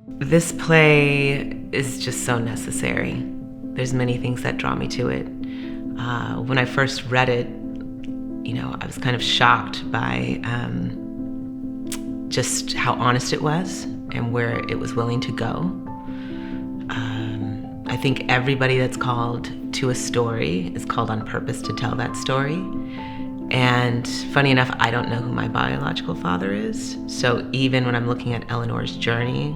This play is just so necessary. There's many things that draw me to it. When I first read it, I was kind of shocked by just how honest it was and where it was willing to go. I think everybody that's called to a story is called on purpose to tell that story. And funny enough, I don't know who my biological father is. So even when I'm looking at Eleanor's journey,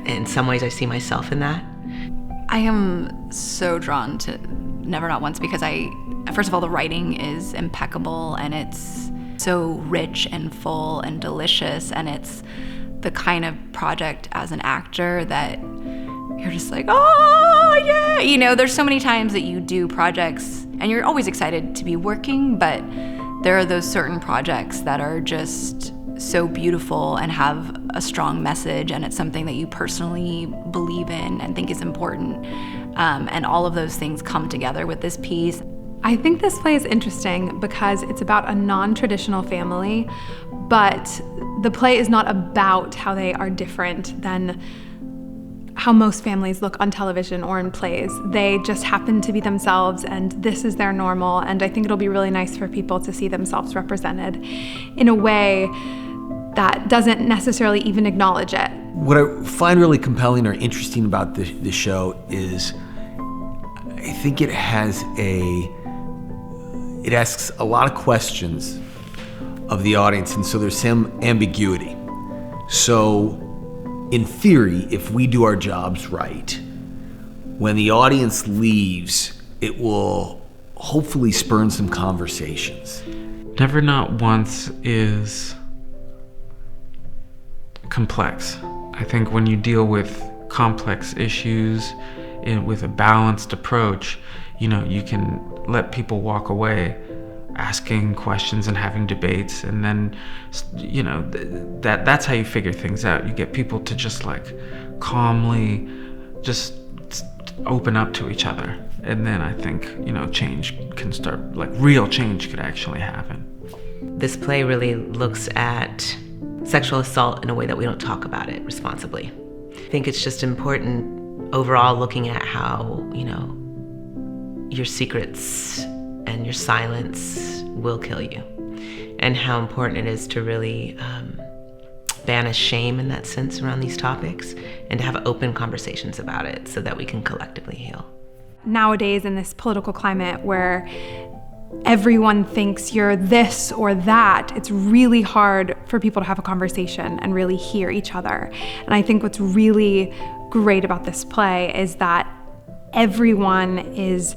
in some ways I see myself in that. I am so drawn to Never Not Once because first of all, the writing is impeccable and it's so rich and full and delicious, and it's the kind of project as an actor that you're just like, oh yeah. There's so many times that you do projects and you're always excited to be working, but there are those certain projects that are just so beautiful and have a strong message, and it's something that you personally believe in and think is important. And all of those things come together with this piece. I think this play is interesting because it's about a non-traditional family, but the play is not about how they are different than how most families look on television or in plays. They just happen to be themselves, and this is their normal, and I think it'll be really nice for people to see themselves represented in a way that doesn't necessarily even acknowledge it. What I find really compelling or interesting about the show is I think it asks a lot of questions of the audience, and so there's some ambiguity. So in theory, if we do our jobs right, when the audience leaves, it will hopefully spurn some conversations. Never Not Once is complex. I think when you deal with complex issues with a balanced approach, you can let people walk away asking questions and having debates, and then that's how you figure things out. You get people to just calmly just open up to each other, and then I think change can start, real change could actually happen. This play really looks at sexual assault in a way that we don't talk about it responsibly. I think it's just important overall looking at how, your secrets and your silence will kill you, and how important it is to really banish shame in that sense around these topics and to have open conversations about it so that we can collectively heal. Nowadays, in this political climate where everyone thinks you're this or that, it's really hard for people to have a conversation and really hear each other. And I think what's really great about this play is that everyone is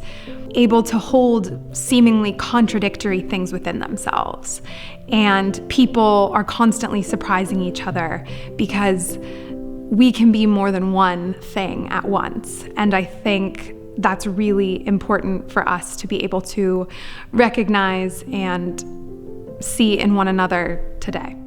able to hold seemingly contradictory things within themselves. And people are constantly surprising each other because we can be more than one thing at once. And I think that's really important for us to be able to recognize and see in one another today.